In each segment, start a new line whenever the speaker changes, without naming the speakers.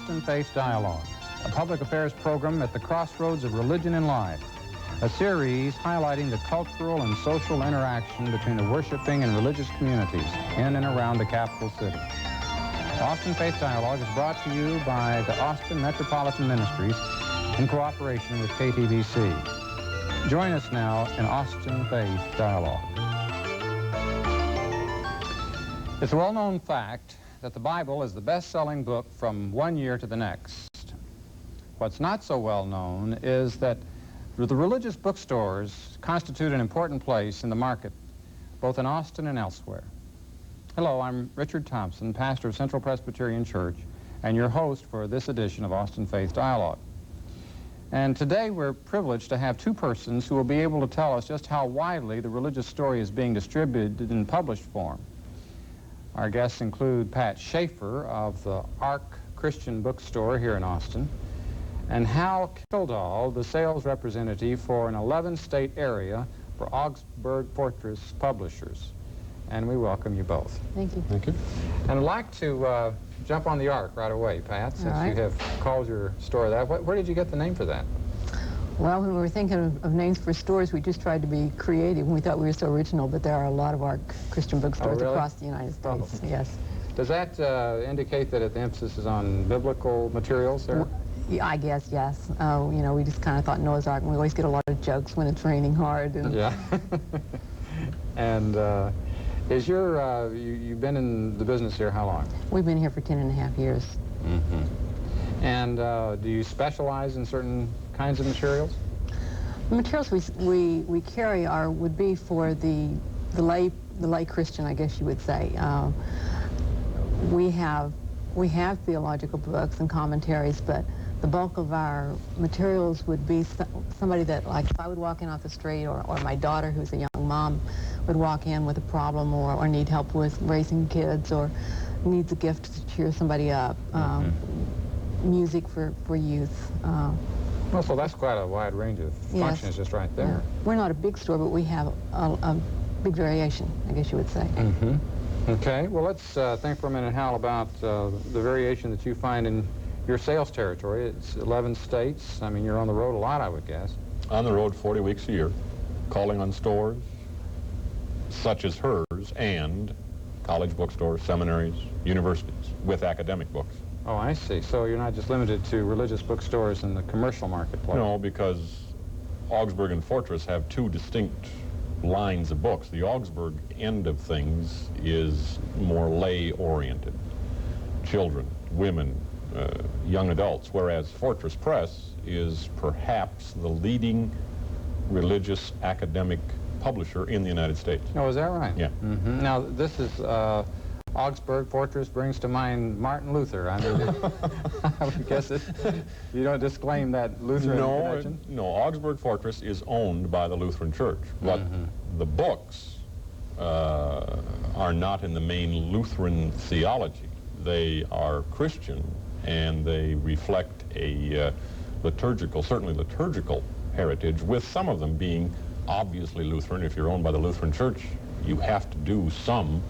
Austin Faith Dialogue, a public affairs program at the crossroads of religion and life, a series highlighting the cultural and social interaction between the worshiping and religious communities in and around the capital city. Austin Faith Dialogue is brought to you by the Austin Metropolitan Ministries in cooperation with KTVC. Join us now in Austin Faith Dialogue. It's a well-known fact that the Bible is the best-selling book from one year to the next. What's not so well known is that the religious bookstores constitute an important place in the market, both in Austin and elsewhere. Hello, I'm Richard Thompson, pastor of Central Presbyterian Church, and your host for this edition of Austin Faith Dialogue. And today we're privileged to have two persons who will be able to tell us just how widely the religious story is being distributed in published form. Our guests include Pat Schaefer of the Ark Christian Bookstore here in Austin, and Hal Kildall, the sales representative for an 11-state area for Augsburg Fortress Publishers. And we welcome you both.
Thank you.
Thank you.
And I'd like to jump on the Ark right away, Pat, since you have called your store that. Where did you get the name for that?
Well, when we were thinking of names for stores, we just tried to be creative, and we thought we were so original, but there are a lot of Ark Christian bookstores across the United States. Yes.
Does that indicate that the emphasis is on biblical materials there?
Yeah, I guess, yes. You know, we just kind of thought Noah's Ark, and we always get a lot of jokes when it's raining hard. And
yeah. And is you've been in the business here how long?
We've been here for 10.5 years.
Mm-hmm. And do you specialize in certain kinds of materials?
The materials we carry would be for the lay Christian, I guess you would say. We have theological books and commentaries, but the bulk of our materials would be somebody that, like, if I would walk in off the street, or my daughter, who's a young mom, would walk in with a problem or need help with raising kids or needs a gift to cheer somebody up. Music for youth.
Well, so that's quite a wide range of functions just right there.
Yeah. We're not a big store, but we have a big variation, I guess you would say.
Mm-hmm. Okay, well, let's think for a minute, Hal, about the variation that you find in your sales territory. It's 11 states. I mean, you're on the road a lot, I would guess.
On the road 40 weeks a year, calling on stores such as hers and college bookstores, seminaries, universities with academic books.
Oh, I see. So you're not just limited to religious bookstores in the commercial marketplace.
No, because Augsburg and Fortress have two distinct lines of books. The Augsburg end of things is more lay-oriented. Children, women, young adults, whereas Fortress Press is perhaps the leading religious academic publisher in the United States.
Oh, is that right?
Yeah.
Mm-hmm. Now, this is Augsburg Fortress brings to mind Martin Luther. I mean, I would guess it. You don't disclaim that Lutheran connection?
No, Augsburg Fortress is owned by the Lutheran Church, but the books are not in the main Lutheran theology. They are Christian, and they reflect a certainly liturgical heritage, with some of them being obviously Lutheran. If you're owned by the Lutheran Church, you have to do some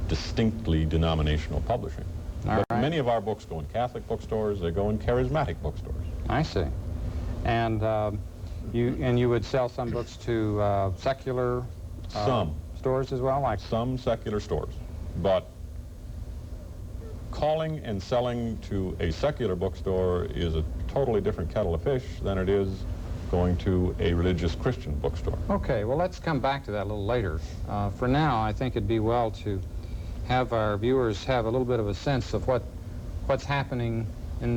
distinctly denominational publishing. But many of our books go in Catholic bookstores, they go in charismatic bookstores.
I see. And you would sell some books to secular stores as well? Like
some secular stores. But calling and selling to a secular bookstore is a totally different kettle of fish than it is going to a religious Christian bookstore.
Okay, well, let's come back to that a little later. For now, I think it'd be well to have our viewers have a little bit of a sense of what's happening in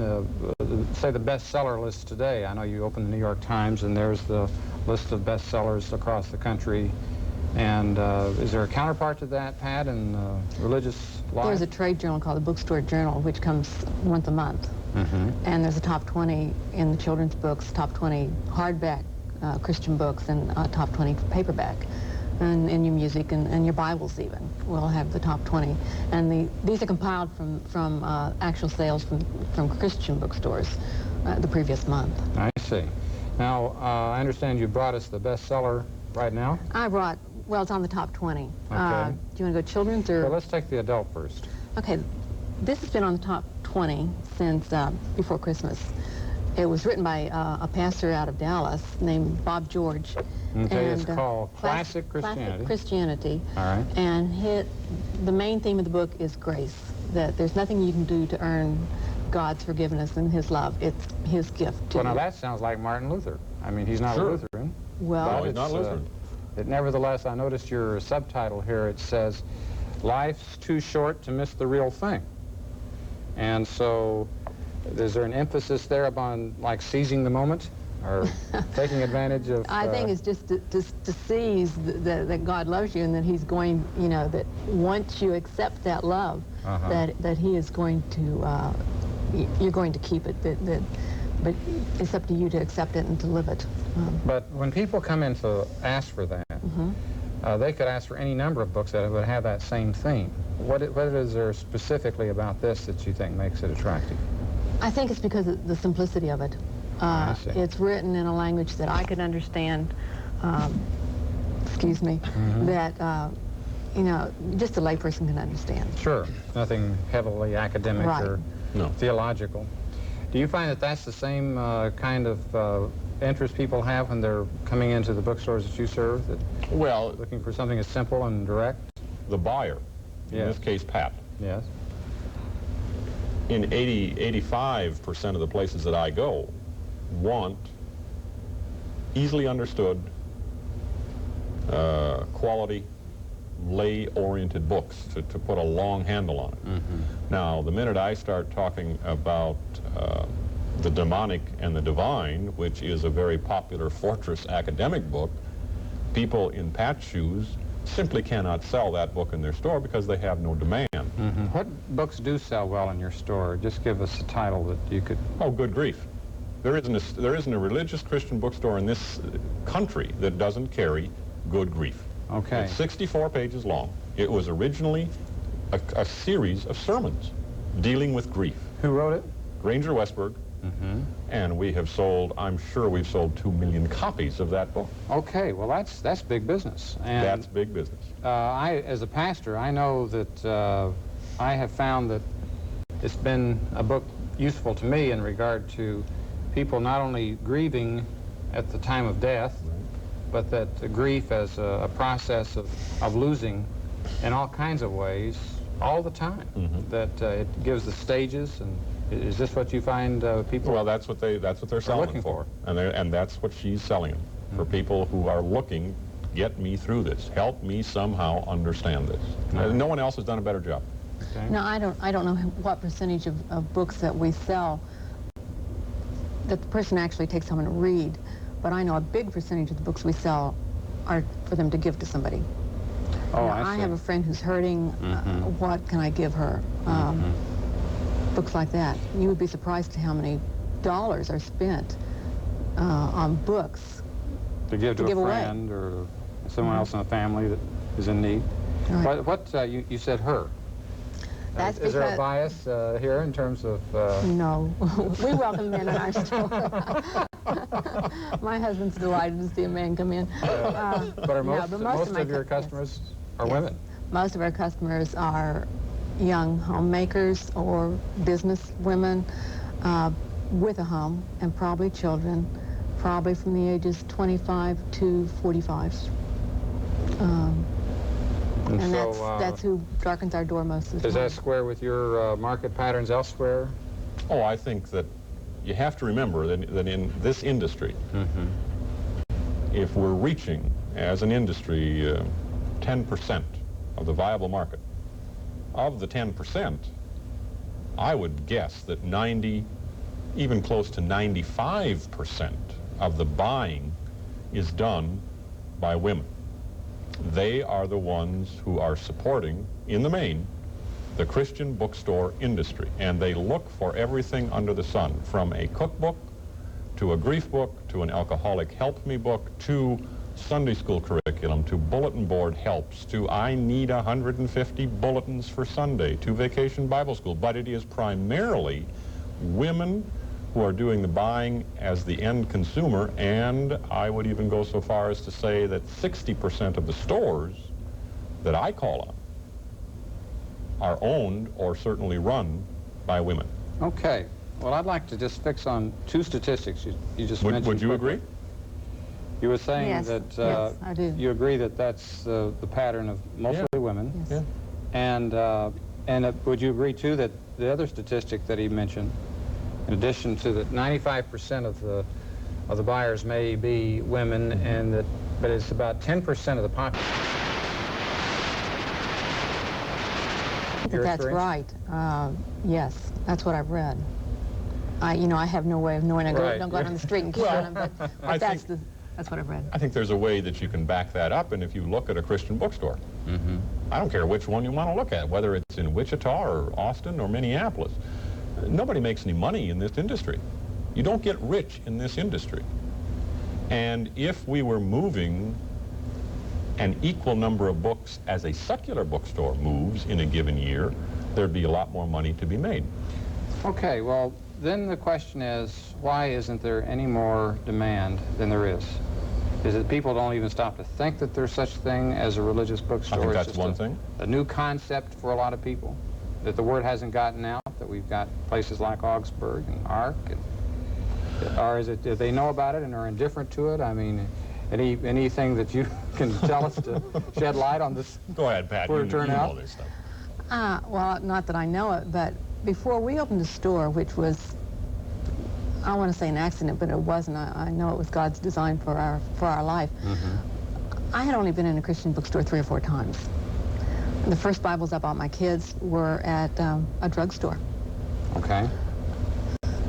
say the bestseller list today. I know you open the New York Times, and there's the list of bestsellers across the country. And is there a counterpart to that, Pat, in religious life?
There's a trade journal called the Bookstore Journal, which comes once a month. And there's a top 20 in the children's books, top 20 hardback Christian books, and top 20 paperback. And in your music and your Bibles even, we'll have the top 20. And these are compiled from actual sales from Christian bookstores the previous month.
I see. Now, I understand you brought us the bestseller right now?
Well, it's on the top 20.
Okay.
Do you want to go children's or?
Well, let's take the adult first.
Okay. This has been on the top 20 since before Christmas. It was written by a pastor out of Dallas named Bob George.
Okay, it's called Classic Christianity.
Classic Christianity.
All right.
And the main theme of the book is grace, that there's nothing you can do to earn God's forgiveness and his love. It's his gift to
Well, now
you.
that sounds like Martin Luther. I mean, he's not
Sure.
a Lutheran.
Well,
No, he's not Lutheran.
Nevertheless, I noticed your subtitle here. It says, "Life's too short to miss the real thing." And so, is there an emphasis there upon, like, seizing the moment or taking advantage of...
I think it's just to seize that God loves you and that he's going, you know, that once you accept that love, that he is going to, you're going to keep it, but it's up to you to accept it and to live it.
But when people come in to ask for that, they could ask for any number of books that would have that same theme. What is there specifically about this that you think makes it attractive?
I think it's because of the simplicity of it.
I see.
It's written in a language that I could understand, excuse me, that, you know, just a layperson can understand.
Sure. Nothing heavily academic or theological. Do you find that that's the same kind of interest people have when they're coming into the bookstores that you serve? That
Well,
looking for something as simple and direct?
the buyer, in
Yes.
this case Pat,
Yes.
in 85% of the places that I go, want easily understood, quality, lay-oriented books, to put a long handle on it. Now, the minute I start talking about the demonic and the divine, which is a very popular fortress academic book, people in Pat's shoes simply cannot sell that book in their store because they have no demand.
What books do sell well in your store? Just give us a title that you could...
Oh, good grief. There isn't a religious Christian bookstore in this country that doesn't carry Good Grief.
Okay.
It's 64 pages long. It was originally a series of sermons dealing with grief.
Who wrote it?
Granger Westberg, and we have sold, I'm sure we've sold 2 million copies of that book.
Okay, well, that's big business. And
That's big business.
as a pastor, I know that I have found that it's been a book useful to me in regard to people not only grieving at the time of death, but that grief as a process of losing in all kinds of ways all the time. That it gives the stages. And is this what you find people?
Well, that's what they're selling
looking
them
for.
And that's what she's selling them for people who are looking. Get me through this. Help me somehow understand this. No one else has done a better job.
Okay.
No, I don't know what percentage of books that we sell that the person actually takes home and read, but I know a big percentage of the books we sell are for them to give to somebody.
Oh,
Now,
I see.
have a friend who's hurting. What can I give her? Books like that. You would be surprised to how many dollars are spent on books.
To give to
give
a
away.
friend or someone else in the family that is in need.
Right.
You said her.
That's
Is there a
because-
bias here in terms of...
No, we welcome men in our store. My husband's delighted to see a man come in.
but are most,
but
most
my
of your customers are women?
Most of our customers are young homemakers or business women with a home and probably children, probably from the ages 25 to 45. And that's who darkens our door most of the
Does
time.
that square with your market patterns elsewhere?
Oh, I think that you have to remember that in this industry, if we're reaching, as an industry, 10% of the viable market, of the 10%, I would guess that 90, even close to 95% of the buying is done by women. They are the ones who are supporting, in the main, the Christian bookstore industry. And they look for everything under the sun, from a cookbook to a grief book to an alcoholic help me book to Sunday school curriculum to bulletin board helps to I need 150 bulletins for Sunday to Vacation Bible School. But it is primarily women who are doing the buying as the end consumer, and I would even go so far as to say that 60% of the stores that I call on are owned or certainly run by women.
Okay. Well, I'd like to just fix on two statistics you just mentioned.
Would you
quickly.
agree?
You were saying
Yes,
that
yes, I do.
you agree that that's the pattern of mostly women.
Yes.
Yeah.
And would you agree, too, that the other statistic that he mentioned, in addition to that 95% of the buyers may be women, and but it's about 10% of the population.
That's right. Yes, that's what I've read. I have no way of knowing. I
Right.
don't go out on the street and count them, but that's what I've read.
I think there's a way that you can back that up, and if you look at a Christian bookstore, I don't care which one you want to look at, whether it's in Wichita or Austin or Minneapolis. Nobody makes any money in this industry. You don't get rich in this industry. And if we were moving an equal number of books as a secular bookstore moves in a given year, there'd be a lot more money to be made.
Okay, well, then the question is, why isn't there any more demand than there is? Is it people don't even stop to think that there's such a thing as a religious bookstore?
I think
It's
that's
just
one thing.
A new concept for a lot of people, that the word hasn't gotten out, that we've got places like Augsburg and Ark, or is it, do they know about it and are indifferent to it? I mean, anything that you can tell us to shed light on this?
Go ahead, Pat.
Word
You
turn
know
out?
this stuff.
Well, not that I know it, but before we opened the store, which was, I want to say an accident, but it wasn't. I know it was God's design for our life. I had only been in a Christian bookstore 3 or 4 times. The first Bibles I bought my kids were at a drugstore.
Okay.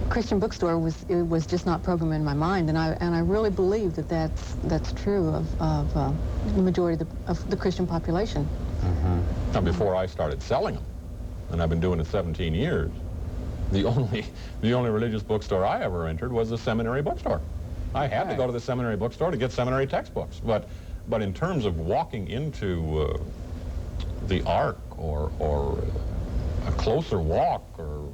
Christian bookstore was just not programmed in my mind, and I really believe that that's true of the majority of the Christian population.
Now, before I started selling them, and I've been doing it 17 years, the only religious bookstore I ever entered was the seminary bookstore. I had to go to the seminary bookstore to get seminary textbooks, but in terms of walking into the Ark or a closer walk or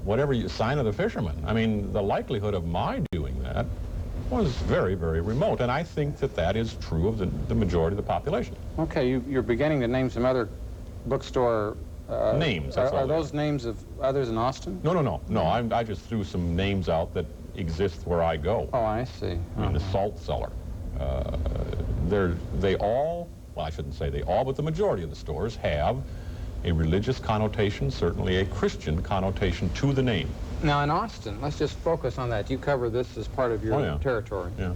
whatever sign of the fisherman, I mean, the likelihood of my doing that was very, very remote, and I think that is true of the majority of the population.
Okay, you're beginning to name some other bookstore
names. That's all
Are
they
those names of others in Austin?
No. I just threw some names out that exist where I go.
Oh, I see.
I mean, the Salt Cellar. They all, well, I shouldn't say they all, but the majority of the stores have a religious connotation, certainly a Christian connotation to the name.
Now, in Austin, let's just focus on that. You cover this as part of your territory.
Yeah.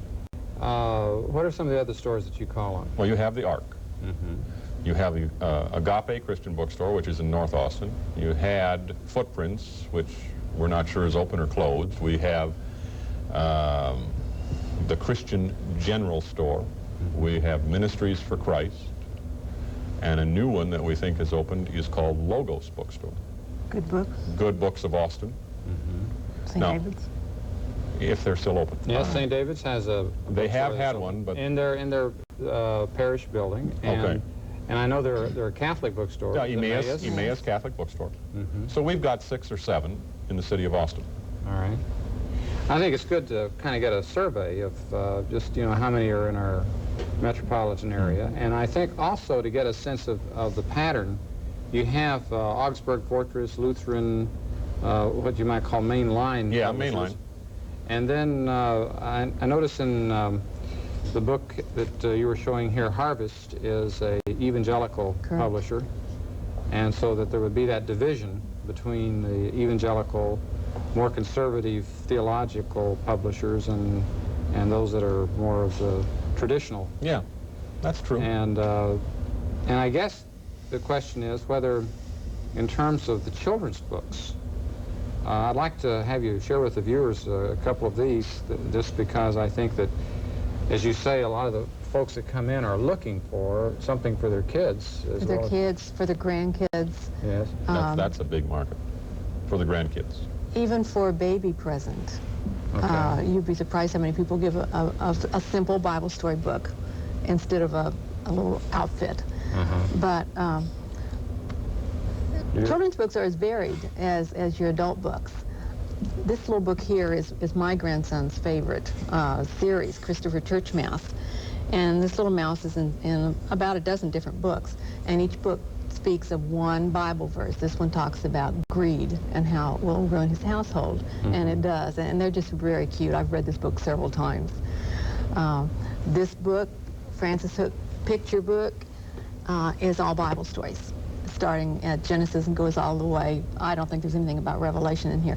What are some of the other stores that you call on?
Well, you have the Ark. You have the Agape Christian Bookstore, which is in North Austin. You had Footprints, which we're not sure is open or closed. We have the Christian General Store. We have Ministries for Christ. And a new one that we think has opened is called Logos Bookstore.
Good books.
Good Books of Austin.
St. David's.
If they're still open.
Yes, St. David's has a...
They have had one, but...
In their parish building. And, and I know they're a Catholic bookstore.
Yeah, Emmaus Catholic Bookstore. So we've got 6 or 7 in the city of Austin.
All right. I think it's good to kind of get a survey of just, how many are in our metropolitan area. And I think also to get a sense of the pattern, you have Augsburg Fortress, Lutheran, what you might call mainline.
Yeah,
publishers.
mainline.
And then I notice in the book that you were showing here, Harvest, is a evangelical publisher. And so that there would be that division between the evangelical, more conservative theological publishers and those that are more of the traditional.
Yeah, that's true.
And I guess the question is whether, in terms of the children's books, I'd like to have you share with the viewers a couple of these, just because I think that, as you say, a lot of the folks that come in are looking for something for their kids.
For their kids, for their grandkids.
Yes.
That's a big market for the grandkids.
Even for a baby present.
Okay.
You'd be surprised how many people give a simple Bible story book instead of a little outfit. But children's books are as varied as your adult books. This little book here is my grandson's favorite series, Christopher Church Mouse. And this little mouse is in about a dozen different books. And each book speaks of one Bible verse. This one talks about greed and how it will ruin his household, and it does. And they're just very cute. I've read this book several times. This book, Francis Hook picture book, is all Bible stories, starting at Genesis and goes all the way. I don't think there's anything about Revelation in here,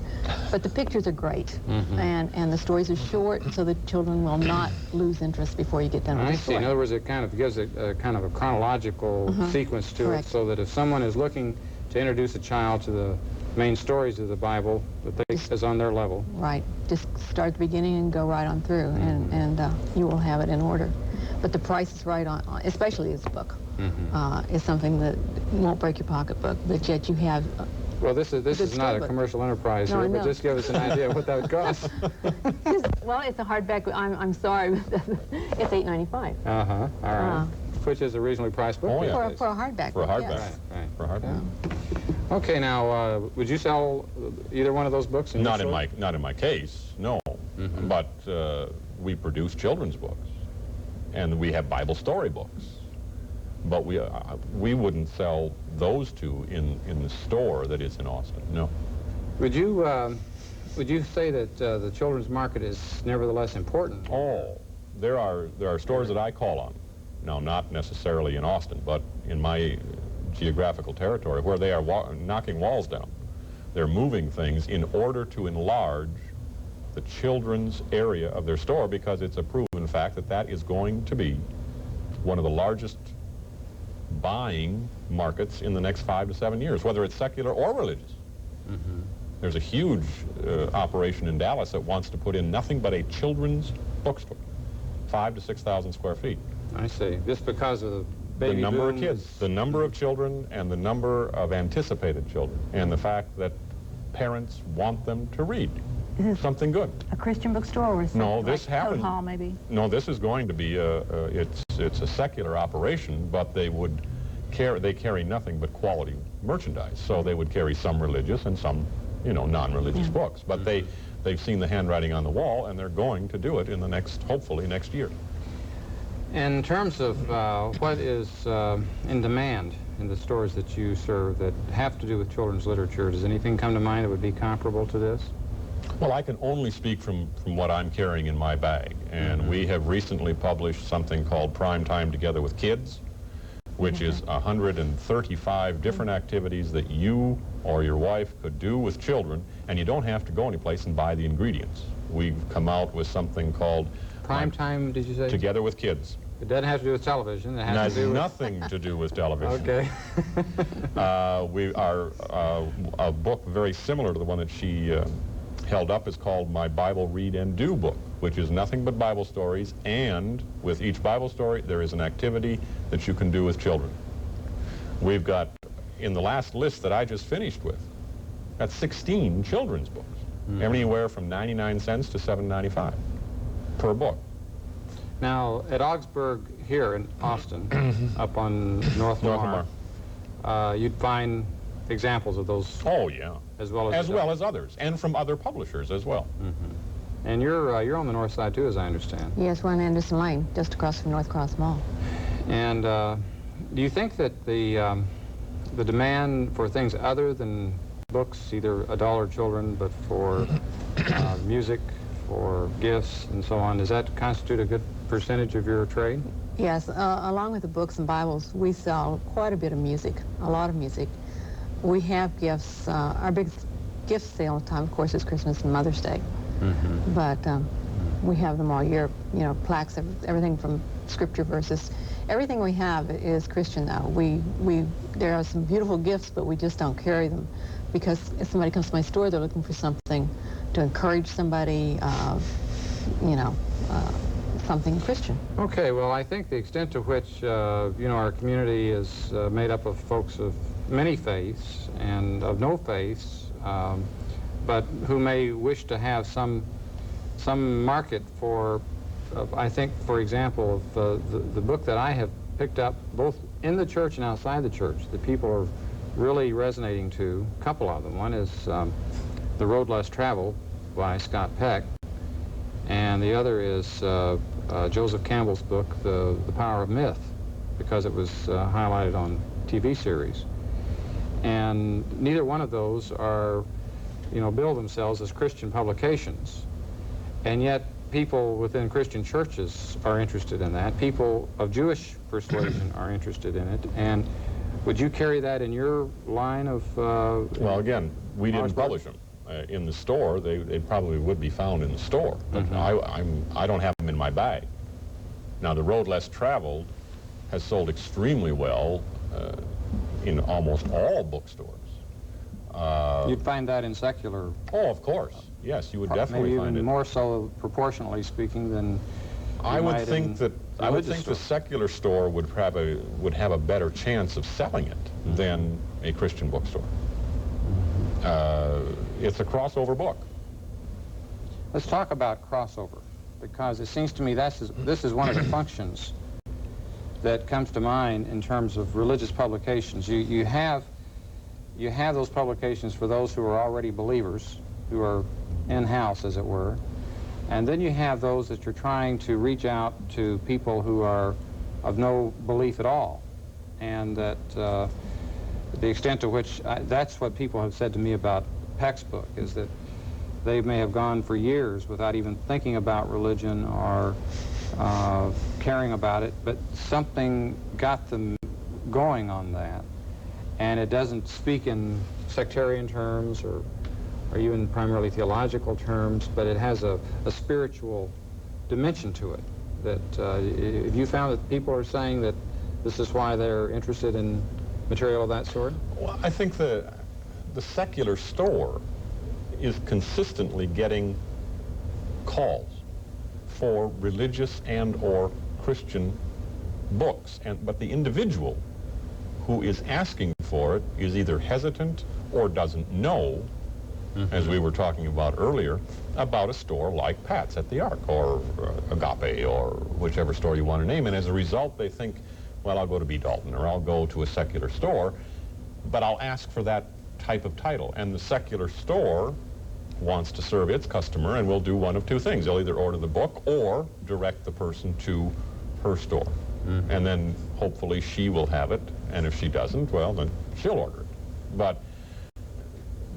but the pictures are great, and the stories are short, so the children will not lose interest before you get done with the
I see.
story.
In other words, it kind of gives a kind of a chronological sequence to
Correct.
it, so that if someone is looking to introduce a child to the main stories of the Bible, that they is on their level.
Right. Just start at the beginning and go right on through, and you will have it in order. But the price is right on, especially this book. Is something that won't break your pocketbook, but yet you have.
Well, this is not a
storybook.
commercial enterprise
No, I
here, but
know.
just give us an idea of what that would cost.
Well, it's a hardback. I'm sorry, it's $8.95
All right. Which is a reasonably priced book.
Oh, yeah.
for a hardback.
For a
book,
hardback.
yes.
Right.
For a hardback.
Okay, now, would you sell either one of those books? In
Not
your
in
store?
not in my case, no. But we produce children's books, and we have Bible story books. But we wouldn't sell those two in the store that is in Austin. No.
Would you say that the children's market is nevertheless important?
Oh, there are stores that I call on. Now, not necessarily in Austin, but in my geographical territory, where they are knocking walls down. They're moving things in order to enlarge the children's area of their store, because it's a proven fact that that is going to be one of the largest buying markets in the next 5 to 7 years, whether it's secular or religious. There's a huge operation in Dallas that wants to put in nothing but a children's bookstore, 5,000 to 6,000 square feet.
I see. Just because of the baby
The number
boom?
of kids, the number of children, and the number of anticipated children, and the fact that parents want them to read something good.
A Christian bookstore or
No,
like
this happens.
Toad Hall, maybe?
No, this is going to be it's a secular operation, but they carry nothing but quality merchandise. So they would carry some religious and some, non-religious books. But they've seen the handwriting on the wall, and they're going to do it in the hopefully next year.
In terms of what is in demand in the stores that you serve that have to do with children's literature, does anything come to mind that would be comparable to this?
Well, I can only speak from what I'm carrying in my bag. And we have recently published something called Prime Time Together with Kids, which is 135 different activities that you or your wife could do with children, and you don't have to go anyplace and buy the ingredients. We've come out with something called
Prime Time, did you say?
Together with Kids.
It doesn't have to do with television. It
It
has
has
to do with...
nothing to do with television.
Okay.
We are a book very similar to the one that she held up is called My Bible Read and Do book, which is nothing but Bible stories, and with each Bible story there is an activity that you can do with children. We've got, in the last list that I just finished with, got 16 children's books, anywhere from 99 cents to $7.95 per book.
Now, at Augsburg here in Austin, up on North Lamar, you'd find examples of those
Oh, yeah.
as well as...
As others, and from other publishers as well.
And you're on the north side, too, as I understand.
Yes, we're on Anderson Lane, just across from North Cross Mall.
And do you think that the demand for things other than books, either adult or children, but for music, for gifts, and so on, does that constitute a good percentage of your trade?
Yes, along with the books and Bibles, we sell quite a bit of music, a lot of music. We have gifts. Our biggest gift sale time, of course, is Christmas and Mother's Day. But we have them all year, plaques, everything from scripture verses. Everything we have is Christian now. There are some beautiful gifts, but we just don't carry them because if somebody comes to my store, they're looking for something to encourage somebody, something Christian.
Okay, well, I think the extent to which, our community is made up of folks of many faiths and of no faiths, but who may wish to have some market for, I think, for example, of the book that I have picked up both in the church and outside the church that people are really resonating to, a couple of them. One is The Road Less Traveled by Scott Peck, and the other is Joseph Campbell's book, The Power of Myth, because it was highlighted on TV series. And neither one of those are, bill themselves as Christian publications. And yet people within Christian churches are interested in that. People of Jewish persuasion are interested in it. And would you carry that in your line of...
well, again, we didn't publish them. In the store, they probably would be found in the store. But I don't have them in my bag. Now, The Road Less Traveled has sold extremely well in almost all bookstores.
You'd find that in secular...
Oh, of course. Yes, you would definitely
maybe
find
even
it.
more so, proportionally speaking, than
I would think that the secular store would have a better chance of selling it than a Christian bookstore. It's a crossover book.
Let's talk about crossover, because it seems to me this is one of the functions that comes to mind in terms of religious publications. You have those publications for those who are already believers, who are in-house, as it were, and then you have those that you're trying to reach out to people who are of no belief at all, and that the extent to which that's what people have said to me about Peck's book, is that they may have gone for years without even thinking about religion or caring about it, but something got them going on that. And it doesn't speak in sectarian terms or even primarily theological terms, but it has a spiritual dimension to it. That if you found that people are saying that this is why they're interested in material of that sort?
Well, I think the secular store is consistently getting calls for religious and or Christian books, but the individual who is asking for it is either hesitant or doesn't know, as we were talking about earlier, about a store like Pat's at the Ark or Agape or whichever store you want to name, and as a result they think, well, I'll go to B. Dalton or I'll go to a secular store, but I'll ask for that type of title. And the secular store wants to serve its customer and will do one of two things. They'll either order the book or direct the person to her store. And then hopefully she will have it, and if she doesn't, well, then she'll order it. But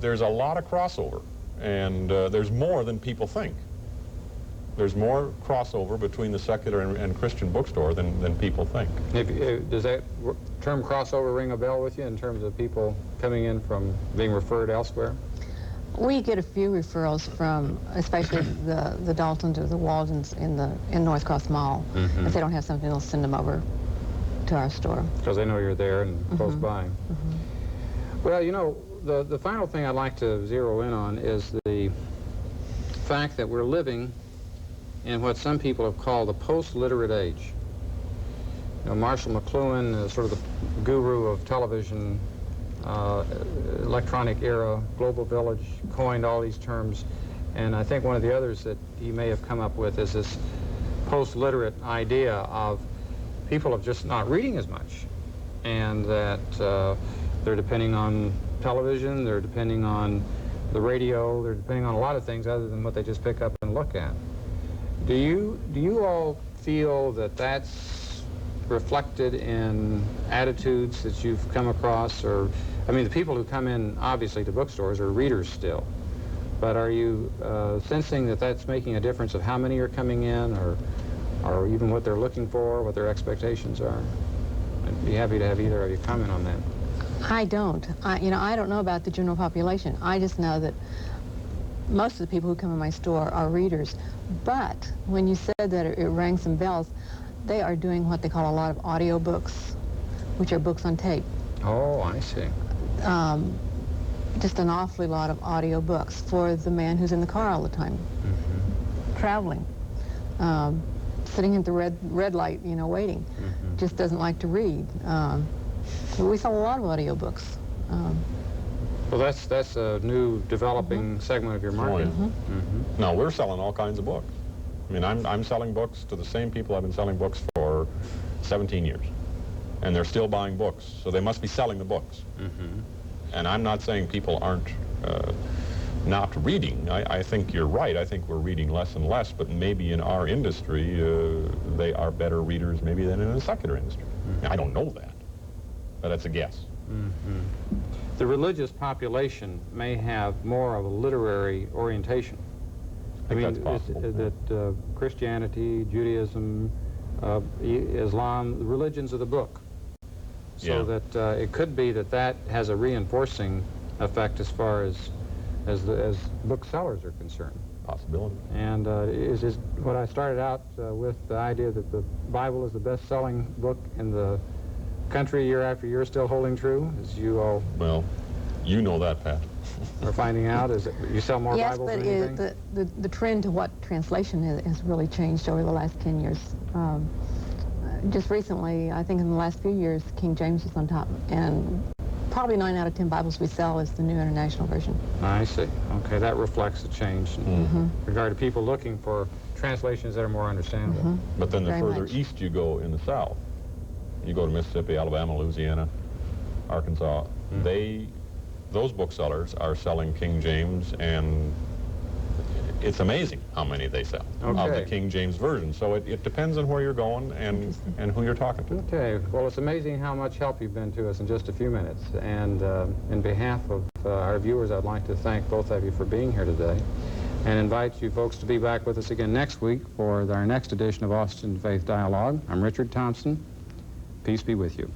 there's a lot of crossover, and there's more than people think. There's more crossover between the secular and Christian bookstore than people think.
Does that term crossover ring a bell with you in terms of people coming in from being referred elsewhere?
We get a few referrals from, especially the Daltons or the Waldens in North Cross Mall. If they don't have something, they'll send them over to our store.
Because they know you're there and close by. Well, the final thing I'd like to zero in on is the fact that we're living in what some people have called the post-literate age. Marshall McLuhan, sort of the guru of television, electronic era, global village, coined all these terms, and I think one of the others that he may have come up with is this post-literate idea of people of just not reading as much, and that they're depending on television, they're depending on the radio, they're depending on a lot of things other than what they just pick up and look at. Do you all feel that that's reflected in attitudes that you've come across? Or, I mean, the people who come in, obviously, to bookstores are readers still. But are you sensing that that's making a difference of how many are coming in, or even what they're looking for, what their expectations are? I'd be happy to have either of you comment on that.
I don't. I don't know about the general population. I just know that most of the people who come in my store are readers. But when you said that it rang some bells, they are doing what they call a lot of audio books, which are books on tape.
Oh, I see.
Just an awfully lot of audio books for the man who's in the car all the time, traveling, sitting at the red light, waiting, just doesn't like to read. We sell a lot of audio books.
Well, that's a new developing segment of your market.
Now, we're selling all kinds of books. I mean, I'm selling books to the same people I've been selling books for 17 years. And they're still buying books, so they must be selling the books. And I'm not saying people aren't not reading. I think you're right. I think we're reading less and less, but maybe in our industry, they are better readers maybe than in the secular industry. I don't know that, but that's a guess.
the religious population may have more of a literary orientation.
I think that's possible.
That Christianity, Judaism, Islam, the religions of the book. So that it could be that that has a reinforcing effect as far as booksellers are concerned.
Possibility.
And is what I started out with, the idea that the Bible is the best-selling book in the country year after year, still holding true, as you all
Well, you know that, Pat.
are finding out? Is it, you sell more
Yes,
Bibles
but
than anything?
the trend to what translation has really changed over the last 10 years. Just recently, I think in the last few years, King James is on top, and probably 9 out of 10 Bibles we sell is the New International Version.
I see. Okay, that reflects a change in regard to people looking for translations that are more understandable.
But then the
Very
further
much.
east you go in the South, you go to Mississippi, Alabama, Louisiana, Arkansas, those booksellers are selling King James, and it's amazing how many they sell of the
Okay.
King James Version. So it depends on where you're going and who you're talking to.
Okay, well, it's amazing how much help you've been to us in just a few minutes. And in behalf of our viewers, I'd like to thank both of you for being here today and invite you folks to be back with us again next week for our next edition of Austin Faith Dialogue. I'm Richard Thompson. Peace be with you.